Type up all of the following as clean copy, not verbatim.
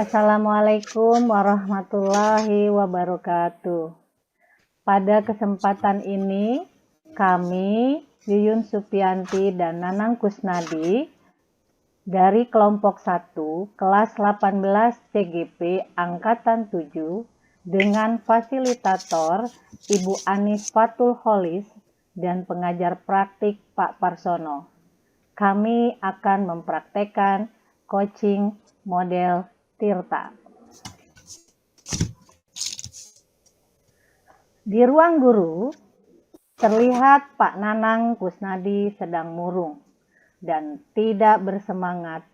Assalamualaikum warahmatullahi wabarakatuh. Pada kesempatan ini, kami, Yuyun Supianti dan Nanang Kusnadi, dari kelompok 1, kelas 18 CGP Angkatan 7, dengan fasilitator Ibu Anis Fatul Holis dan pengajar praktik Pak Parsono. Kami akan mempraktekkan coaching model Tirta. Di ruang guru, terlihat Pak Nanang Kusnadi sedang murung dan tidak bersemangat.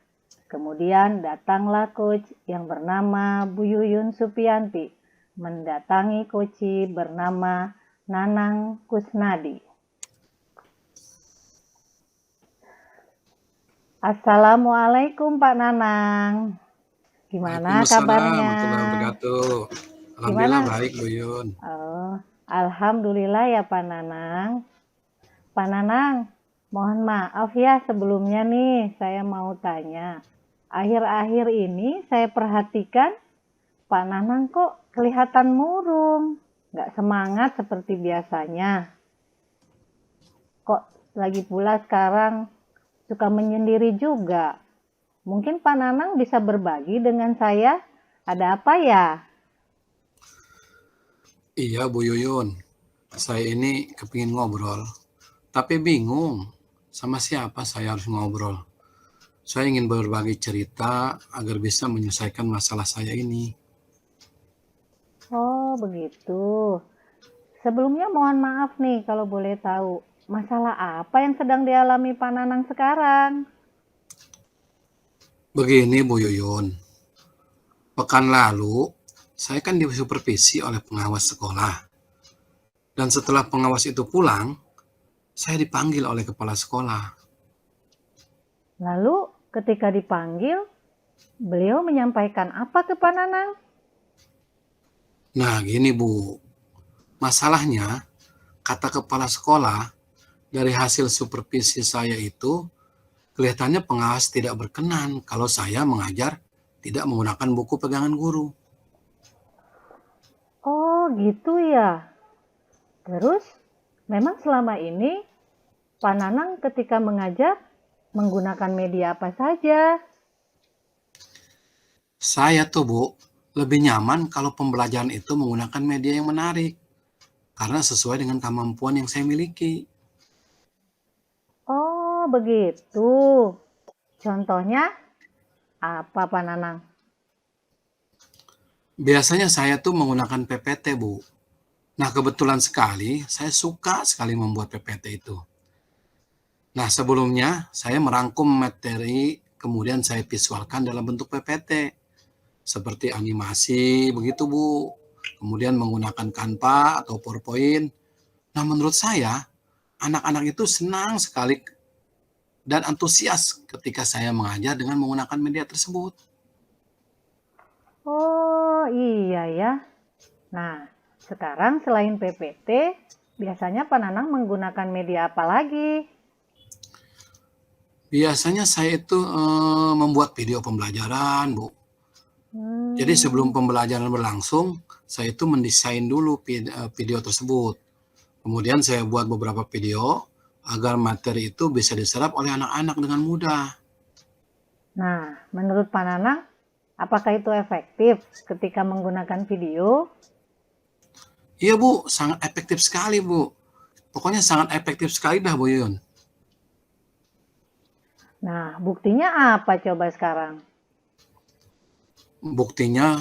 Kemudian datanglah coach yang bernama Bu Yuyun Supianti mendatangi coach bernama Nanang Kusnadi. Assalamualaikum Pak Nanang. Gimana kabarnya? Warahmatullahi wabarakatuh. Alhamdulillah baik, Bu Yun. Alhamdulillah ya Pak Nanang. Pak Nanang, mohon maaf ya sebelumnya nih, saya mau tanya. Akhir-akhir ini saya perhatikan Pak Nanang kok kelihatan murung, nggak semangat seperti biasanya. Kok lagi pula sekarang suka menyendiri juga. Mungkin Pak Nanang bisa berbagi dengan saya, ada apa ya? Iya, Bu Yuyun. Saya ini kepingin ngobrol, tapi bingung sama siapa saya harus ngobrol. Saya ingin berbagi cerita agar bisa menyelesaikan masalah saya ini. Oh, begitu. Sebelumnya mohon maaf nih kalau boleh tahu, masalah apa yang sedang dialami Pak Nanang sekarang? Begini, Bu Yuyun. Pekan lalu, saya kan disupervisi oleh pengawas sekolah. Dan setelah pengawas itu pulang, saya dipanggil oleh kepala sekolah. Lalu ketika dipanggil, beliau menyampaikan apa ke Pak Nanang? Nah, gini Bu. Masalahnya, kata kepala sekolah, dari hasil supervisi saya itu, kelihatannya pengawas tidak berkenan kalau saya mengajar tidak menggunakan buku pegangan guru. Oh, gitu ya. Terus, memang selama ini Pak Nanang ketika mengajar menggunakan media apa saja? Saya tuh Bu, lebih nyaman kalau pembelajaran itu menggunakan media yang menarik, karena sesuai dengan kemampuan yang saya miliki. Oh, begitu. Contohnya apa Pak Nanang? Biasanya saya tuh menggunakan PPT Bu. Nah kebetulan sekali, saya suka sekali membuat PPT itu. Nah sebelumnya saya merangkum materi, kemudian saya visualkan dalam bentuk PPT. Seperti animasi, begitu Bu. Kemudian menggunakan Canva atau PowerPoint. Nah menurut saya, anak-anak itu senang sekali dan antusias ketika saya mengajar dengan menggunakan media tersebut. Oh, iya ya. Nah, sekarang selain PPT, biasanya Pak Nanang menggunakan media apa lagi? Biasanya saya itu membuat video pembelajaran, Bu. Jadi sebelum pembelajaran berlangsung, saya itu mendesain dulu video tersebut. Kemudian saya buat beberapa video agar materi itu bisa diserap oleh anak-anak dengan mudah. Nah, menurut Pak Nanang, apakah itu efektif ketika menggunakan video? Iya Bu, sangat efektif sekali Bu. Pokoknya sangat efektif sekali dah Bu Yun. Nah, buktinya apa coba sekarang? Buktinya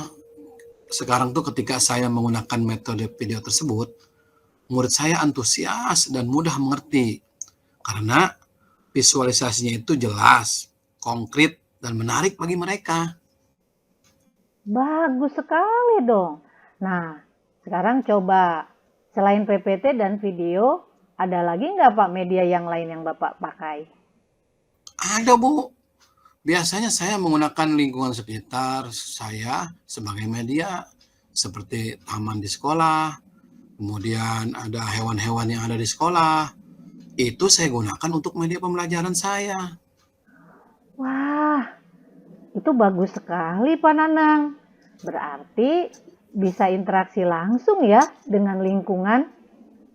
sekarang tuh ketika saya menggunakan metode video tersebut, murid saya antusias dan mudah mengerti. Karena visualisasinya itu jelas, konkret, dan menarik bagi mereka. Bagus sekali dong. Nah, sekarang coba, selain PPT dan video, ada lagi nggak Pak media yang lain yang Bapak pakai? Ada Bu, biasanya saya menggunakan lingkungan sekitar saya sebagai media, seperti taman di sekolah, kemudian ada hewan-hewan yang ada di sekolah. Itu saya gunakan untuk media pembelajaran saya. Wah, Itu bagus sekali Pak Nanang. Berarti bisa interaksi langsung ya dengan lingkungan.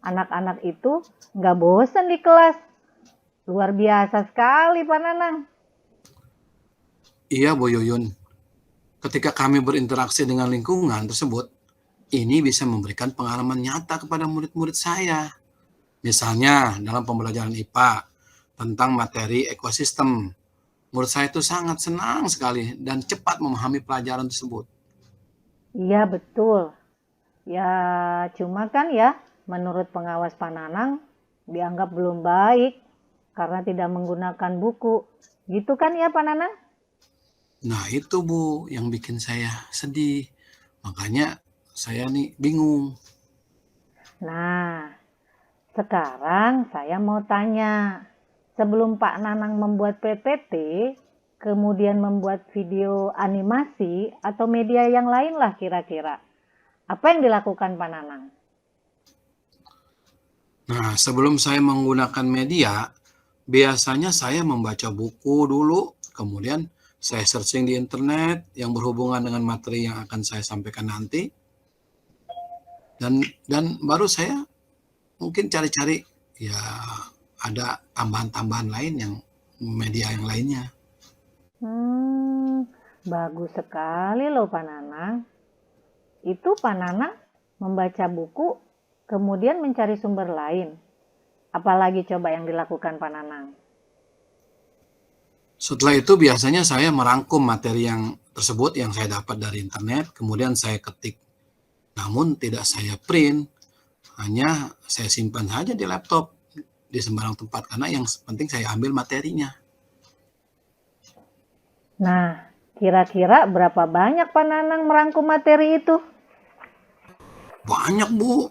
Anak-anak itu nggak bosan di kelas. Luar biasa sekali Pak Nanang. Iya, Bu Yuyun. Ketika kami berinteraksi dengan lingkungan tersebut, ini bisa memberikan pengalaman nyata kepada murid-murid saya. Misalnya dalam pembelajaran IPA tentang materi ekosistem. Menurut saya itu sangat senang sekali dan cepat memahami pelajaran tersebut. Iya betul. Ya cuma kan ya menurut pengawas Pak Nanang dianggap belum baik karena tidak menggunakan buku. Gitu kan ya Pak Nanang? Nah itu Bu yang bikin saya sedih. Makanya saya nih bingung. Nah, sekarang saya mau tanya. Sebelum Pak Nanang membuat PPT, kemudian membuat video animasi atau media yang lain lah kira-kira. Apa yang dilakukan Pak Nanang? Nah sebelum saya menggunakan media, biasanya saya membaca buku dulu, kemudian saya searching di internet yang berhubungan dengan materi yang akan saya sampaikan nanti, dan baru saya mungkin cari-cari ya ada tambahan-tambahan lain yang media yang lainnya. Bagus sekali loh Pak Nanang. Itu Pak Nanang membaca buku, kemudian mencari sumber lain. Apalagi coba yang dilakukan Pak Nanang? Setelah itu biasanya saya merangkum materi yang tersebut yang saya dapat dari internet, kemudian saya ketik. Namun tidak saya print, hanya saya simpan saja di laptop di sembarang tempat karena yang penting saya ambil materinya. Nah, kira-kira berapa banyak Pak Nanang merangkum materi itu? Banyak Bu,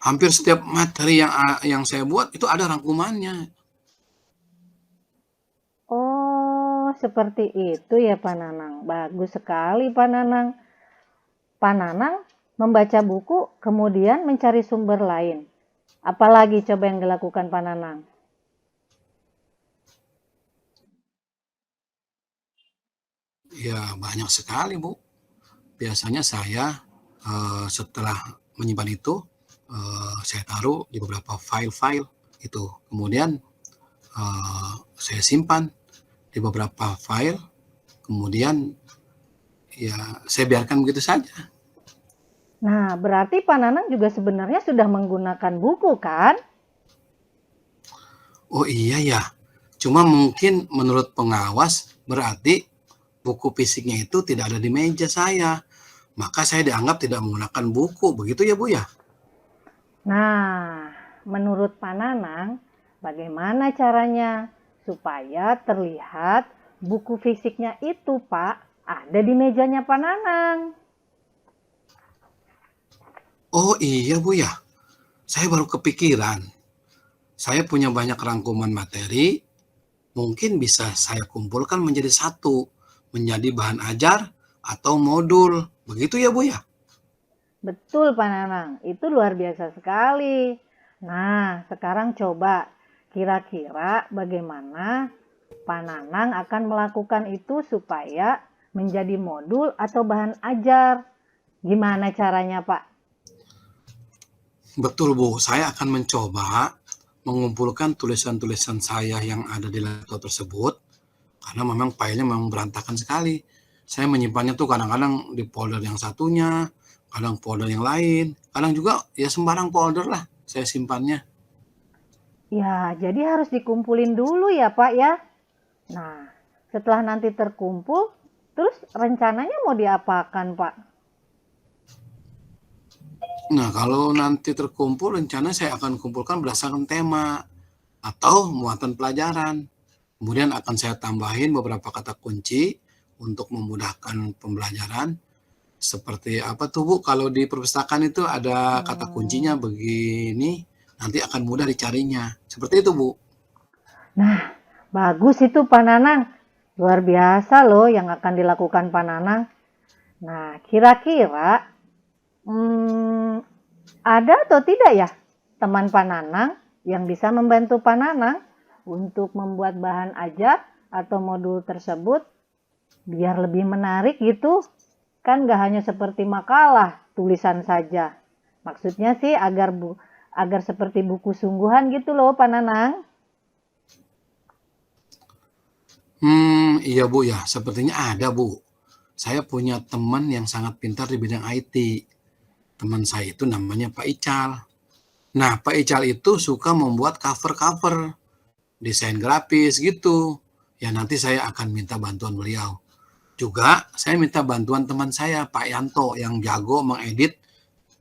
hampir setiap materi yang saya buat itu ada rangkumannya. Oh, seperti itu ya Pak Nanang. Bagus sekali Pak Nanang. Pak Nanang membaca buku, kemudian mencari sumber lain. Apalagi coba yang dilakukan Pak Nanang? Ya banyak sekali Bu. Biasanya saya setelah menyimpan itu, saya taruh di beberapa file-file itu. Kemudian saya simpan di beberapa file, kemudian ya saya biarkan begitu saja. Nah, berarti Pak Nanang juga sebenarnya sudah menggunakan buku kan? Oh iya ya, cuma mungkin menurut pengawas berarti buku fisiknya itu tidak ada di meja saya. Maka saya dianggap tidak menggunakan buku, begitu ya Bu ya? Nah, menurut Pak Nanang, bagaimana caranya supaya terlihat buku fisiknya itu Pak ada di mejanya Pak Nanang? Oh iya Bu ya, saya baru kepikiran. Saya punya banyak rangkuman materi, mungkin bisa saya kumpulkan menjadi satu, menjadi bahan ajar atau modul. Begitu ya Bu ya? Betul Pak Nanang, itu luar biasa sekali. Nah, sekarang coba kira-kira bagaimana Pak Nanang akan melakukan itu supaya menjadi modul atau bahan ajar. Gimana caranya Pak? Betul Bu, saya akan mencoba mengumpulkan tulisan-tulisan saya yang ada di laptop tersebut, karena memang filenya memang berantakan sekali. Saya menyimpannya tuh kadang-kadang di folder yang satunya, kadang folder yang lain, kadang juga ya sembarang folder lah saya simpannya. Ya, jadi harus dikumpulin dulu ya Pak ya. Nah, setelah nanti terkumpul, terus rencananya mau diapakan Pak? Nah, kalau nanti terkumpul, rencana saya akan kumpulkan berdasarkan tema atau muatan pelajaran. Kemudian akan saya tambahin beberapa kata kunci untuk memudahkan pembelajaran. Seperti apa tuh Bu, kalau di perpustakaan itu ada kata kuncinya Hmm. begini, nanti akan mudah dicarinya. Seperti itu Bu. Nah, bagus itu Pak Nanang. Luar biasa loh yang akan dilakukan Pak Nanang. Nah, kira-kira ada atau tidak ya teman Pak Nanang yang bisa membantu Pak Nanang untuk membuat bahan ajar atau modul tersebut? biar lebih menarik gitu. Kan gak hanya seperti makalah, tulisan saja. Maksudnya sih agar seperti buku sungguhan gitu loh, Pak Nanang. Iya Bu ya, sepertinya ada Bu. Saya punya teman yang sangat pintar di bidang IT. Teman saya itu namanya Pak Ical. Nah, Pak Ical itu suka membuat cover-cover, desain grafis gitu. Ya nanti saya akan minta bantuan beliau. Juga saya minta bantuan teman saya, Pak Yanto, yang jago mengedit.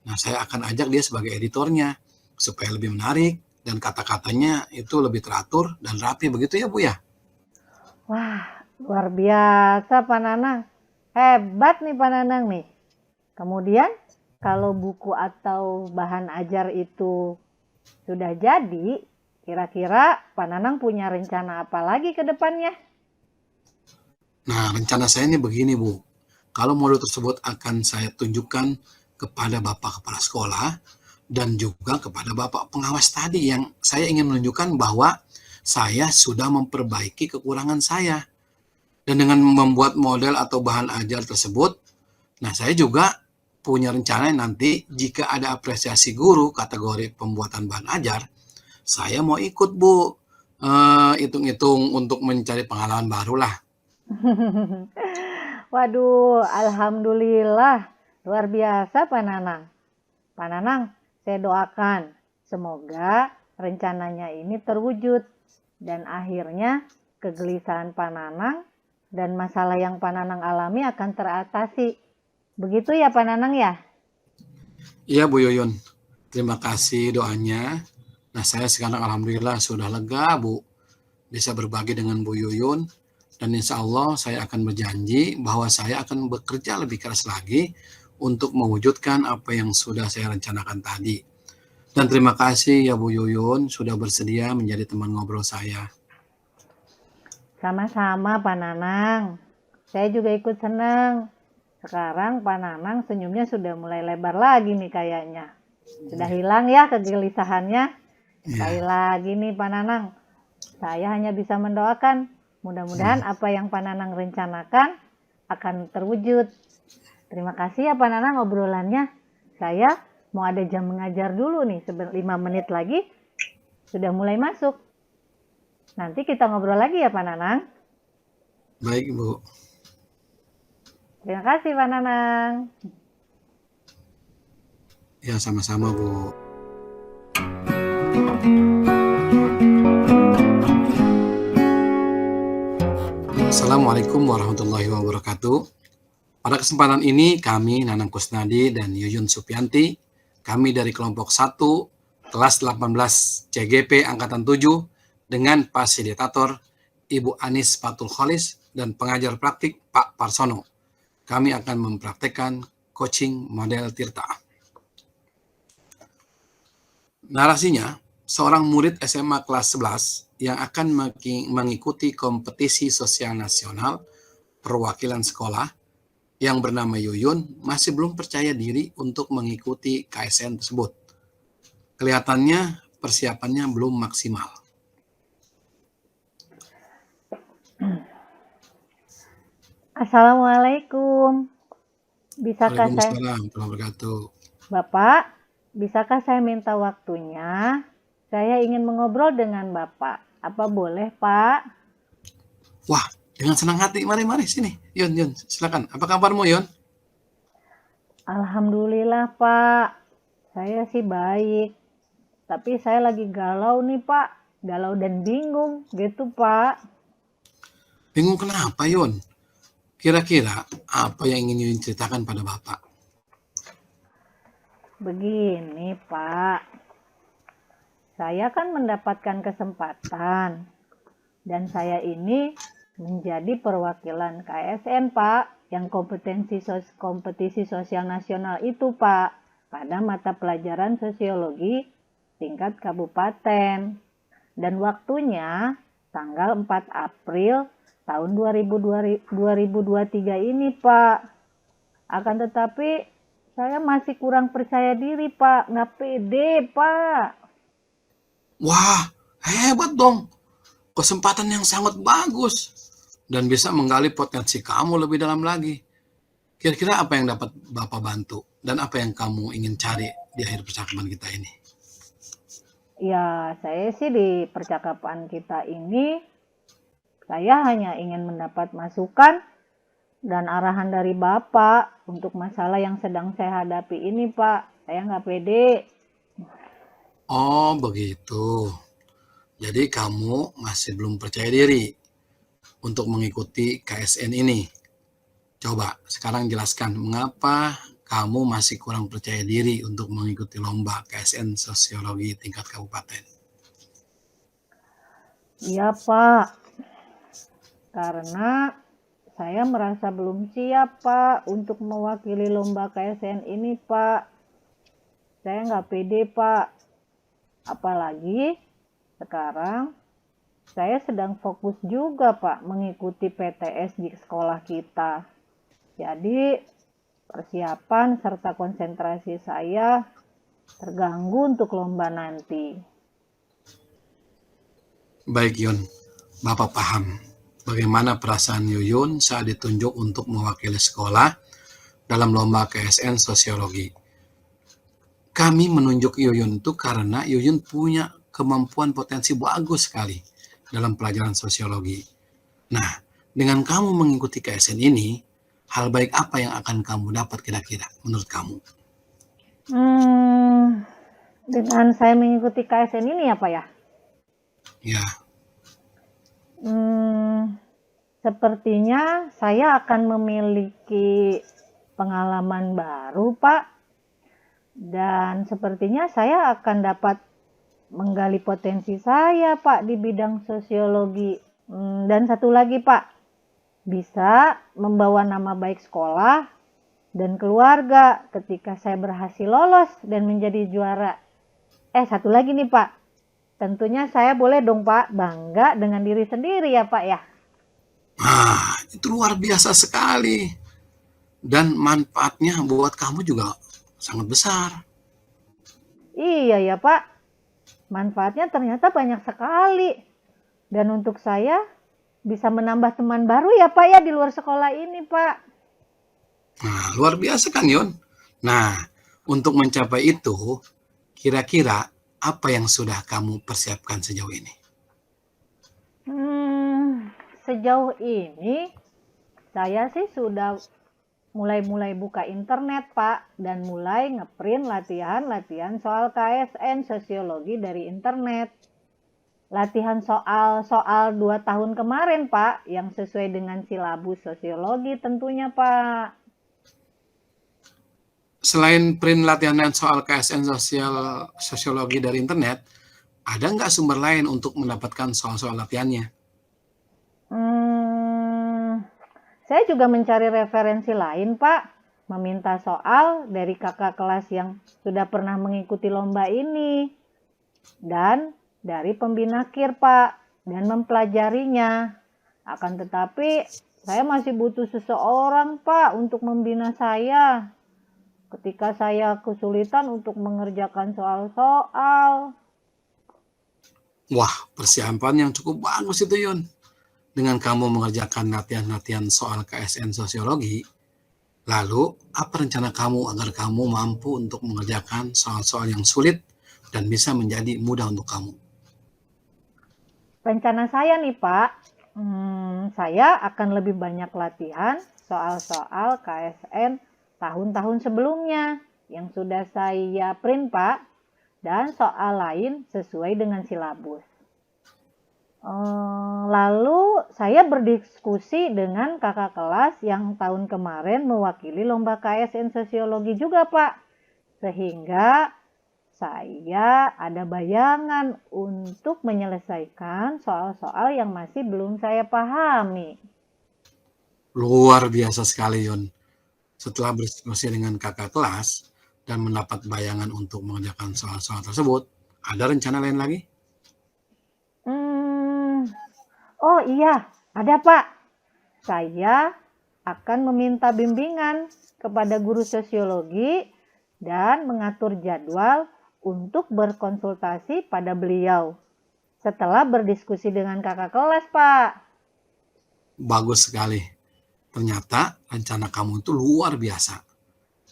Nah, saya akan ajak dia sebagai editornya supaya lebih menarik dan kata-katanya itu lebih teratur dan rapi begitu ya Bu ya. Wah, luar biasa Pak Nanang. Hebat nih Pak Nanang nih. Kemudian kalau buku atau bahan ajar itu sudah jadi, kira-kira Pak Nanang punya rencana apa lagi ke depannya? Nah, rencana saya ini begini Bu. Kalau modul tersebut akan saya tunjukkan kepada Bapak Kepala Sekolah dan juga kepada Bapak Pengawas tadi yang saya ingin menunjukkan bahwa saya sudah memperbaiki kekurangan saya. Dan dengan membuat model atau bahan ajar tersebut, nah saya juga punya rencana nanti jika ada apresiasi guru kategori pembuatan bahan ajar, saya mau ikut Bu, hitung-hitung untuk mencari pengalaman baru lah. Waduh, alhamdulillah. Luar biasa Pak Nanang. Pak Nanang, saya doakan semoga rencananya ini terwujud dan akhirnya kegelisahan Pak Nanang dan masalah yang Pak Nanang alami akan teratasi. Begitu ya Pak Nanang ya? Iya Bu Yuyun, terima kasih doanya. Nah saya sekarang alhamdulillah sudah lega Bu, bisa berbagi dengan Bu Yuyun. Dan insya Allah saya akan berjanji bahwa saya akan bekerja lebih keras lagi untuk mewujudkan apa yang sudah saya rencanakan tadi. Dan terima kasih ya Bu Yuyun sudah bersedia menjadi teman ngobrol saya. Sama-sama Pak Nanang. Saya juga ikut senang. Sekarang Pak Nanang senyumnya sudah mulai lebar lagi nih kayaknya. Sudah hilang ya kegelisahannya. Sekali lagi nih Pak Nanang, saya hanya bisa mendoakan mudah-mudahan apa yang Pak Nanang rencanakan akan terwujud. Terima kasih ya Pak Nanang obrolannya. Saya mau ada jam mengajar dulu nih, 5 menit lagi sudah mulai masuk. Nanti kita ngobrol lagi ya Pak Nanang. Baik Bu. Terima kasih Pak Nanang. Ya sama-sama Bu. Assalamualaikum warahmatullahi wabarakatuh. Pada kesempatan ini kami Nanang Kusnadi dan Yuyun Supianti, kami dari kelompok 1 kelas 18 CGP angkatan 7 dengan fasilitator Ibu Anis Fatul Kholis dan pengajar praktik Pak Parsono. Kami akan mempraktekkan coaching model Tirta. Narasinya, seorang murid SMA kelas 11 yang akan mengikuti kompetisi sosial nasional perwakilan sekolah yang bernama Yuyun masih belum percaya diri untuk mengikuti KSN tersebut. Kelihatannya persiapannya belum maksimal. Assalamualaikum. Bisakah saya Waalaikumsalam warahmatullahi wabarakatuh. Bapak, bisakah saya minta waktunya? Saya ingin mengobrol dengan Bapak. Apa boleh, Pak? Wah, dengan senang hati. Mari sini. Yun, silakan. Apa kabarmu, Yun? Alhamdulillah, Pak. Saya sih baik. Tapi saya lagi galau nih, Pak. Galau dan bingung, gitu, Pak. Bingung kenapa, Yun? Kira-kira apa yang ingin Yun ceritakan pada Bapak? Begini, Pak. Saya kan mendapatkan kesempatan. Dan saya ini menjadi perwakilan KSN, Pak. Yang kompetisi sosial nasional itu, Pak. Pada mata pelajaran sosiologi tingkat kabupaten. Dan waktunya tanggal 4 April tahun 2023 ini, Pak. Akan tetapi saya masih kurang percaya diri, Pak. Nggak pede, Pak. Wah, hebat dong. Kesempatan yang sangat bagus. dan bisa menggali potensi kamu lebih dalam lagi. Kira-kira apa yang dapat Bapak bantu dan apa yang kamu ingin cari di akhir percakapan kita ini? Ya, saya sih di percakapan kita ini, saya hanya ingin mendapat masukan dan arahan dari Bapak untuk masalah yang sedang saya hadapi ini, Pak. Saya nggak pede. Oh, begitu. Jadi kamu masih belum percaya diri untuk mengikuti KSN ini. Coba sekarang jelaskan mengapa kamu masih kurang percaya diri untuk mengikuti lomba KSN Sosiologi tingkat kabupaten. Iya, Pak. Karena saya merasa belum siap, Pak, untuk mewakili lomba KSN ini, Pak. Saya nggak pede, Pak. Apalagi sekarang saya sedang fokus juga, Pak, mengikuti PTS di sekolah kita. Jadi, persiapan serta konsentrasi saya terganggu untuk lomba nanti. Baik Yun, Bapak paham bagaimana perasaan Yuyun saat ditunjuk untuk mewakili sekolah dalam lomba KSN Sosiologi. Kami menunjuk Yuyun itu karena Yuyun punya kemampuan potensi bagus sekali dalam pelajaran sosiologi. Nah, dengan kamu mengikuti KSN ini, hal baik apa yang akan kamu dapat kira-kira menurut kamu? Dengan saya mengikuti KSN ini ya, Pak ya? Ya, Sepertinya saya akan memiliki pengalaman baru, Pak. Dan sepertinya saya akan dapat menggali potensi saya, Pak, di bidang sosiologi. Dan satu lagi, Pak, bisa membawa nama baik sekolah dan keluarga ketika saya berhasil lolos dan menjadi juara. Satu lagi nih, Pak. Tentunya saya boleh dong, Pak, bangga dengan diri sendiri ya, Pak ya. itu luar biasa sekali. Dan manfaatnya buat kamu juga sangat besar. Iya ya, Pak. Manfaatnya ternyata banyak sekali. Dan untuk saya bisa menambah teman baru ya, Pak ya, di luar sekolah ini, Pak. Nah, luar biasa kan Yon? Nah, untuk mencapai itu, kira-kira apa yang sudah kamu persiapkan sejauh ini? Sejauh ini saya sih sudah mulai buka internet, Pak, dan mulai ngeprint latihan soal KSN Sosiologi dari internet. Latihan soal 2 tahun kemarin, Pak, yang sesuai dengan silabus sosiologi tentunya, Pak. Selain print latihan dan soal KSN sosiologi dari internet, ada nggak sumber lain untuk mendapatkan soal-soal latihannya? Saya juga mencari referensi lain, Pak. Meminta soal dari kakak kelas yang sudah pernah mengikuti lomba ini. Dan dari pembina KIR, Pak. Dan mempelajarinya. Akan tetapi, saya masih butuh seseorang, Pak, untuk membina saya. Ketika saya kesulitan untuk mengerjakan soal-soal. Wah, persiapan yang cukup bagus itu Yon. Dengan kamu mengerjakan latihan-latihan soal KSN sosiologi, lalu apa rencana kamu agar kamu mampu untuk mengerjakan soal-soal yang sulit dan bisa menjadi mudah untuk kamu? Rencana saya nih, Pak, saya akan lebih banyak latihan soal-soal KSN tahun-tahun sebelumnya yang sudah saya print, Pak, dan soal lain sesuai dengan silabus. Lalu saya berdiskusi dengan kakak kelas yang tahun kemarin mewakili lomba KSN Sosiologi juga, Pak. Sehingga saya ada bayangan untuk menyelesaikan soal-soal yang masih belum saya pahami. Luar biasa sekali Yon. Setelah berdiskusi dengan kakak kelas dan mendapat bayangan untuk mengerjakan soal-soal tersebut, ada rencana lain lagi? Oh iya, ada Pak. Saya akan meminta bimbingan kepada guru sosiologi dan mengatur jadwal untuk berkonsultasi pada beliau setelah berdiskusi dengan kakak kelas, Pak. bagus sekali. Ternyata rencana kamu itu luar biasa.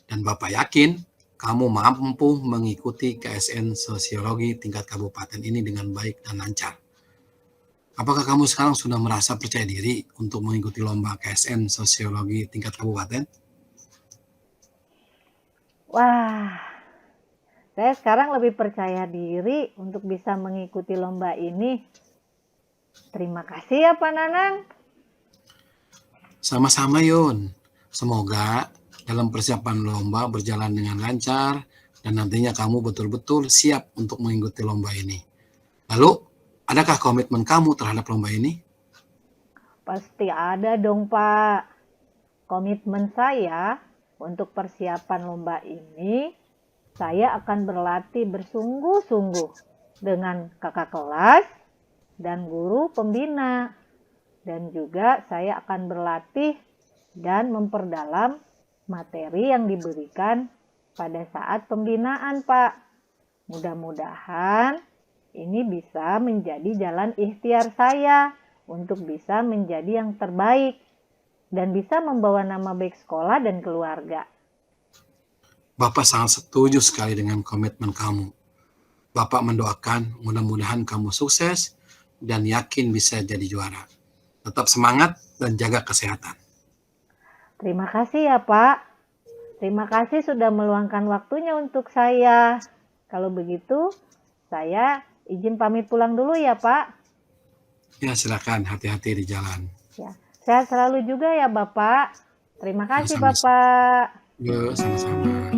Dan Bapak yakin kamu mampu mengikuti KSN Sosiologi tingkat kabupaten ini dengan baik dan lancar. Apakah kamu sekarang sudah merasa percaya diri untuk mengikuti lomba KSN Sosiologi tingkat kabupaten? Wah, saya sekarang lebih percaya diri untuk bisa mengikuti lomba ini. Terima kasih ya Pak Nanang. Sama-sama Yun. Semoga dalam persiapan lomba berjalan dengan lancar dan nantinya kamu betul-betul siap untuk mengikuti lomba ini. Lalu, adakah komitmen kamu terhadap lomba ini? Pasti ada dong Pak. Komitmen saya untuk persiapan lomba ini, saya akan berlatih bersungguh-sungguh dengan kakak kelas dan guru pembina. Dan juga saya akan berlatih dan memperdalam materi yang diberikan pada saat pembinaan, Pak. Mudah-mudahan ini bisa menjadi jalan ikhtiar saya untuk bisa menjadi yang terbaik dan bisa membawa nama baik sekolah dan keluarga. Bapak sangat setuju sekali dengan komitmen kamu. Bapak mendoakan mudah-mudahan kamu sukses dan yakin bisa jadi juara. Tetap semangat dan jaga kesehatan. Terima kasih ya Pak. Terima kasih sudah meluangkan waktunya untuk saya. Kalau begitu, saya izin pamit pulang dulu ya Pak. Ya, silakan, hati-hati di jalan. Ya, sehat selalu juga ya Bapak. Terima kasih Sama-sama. Bapak. Yuk, sama-sama.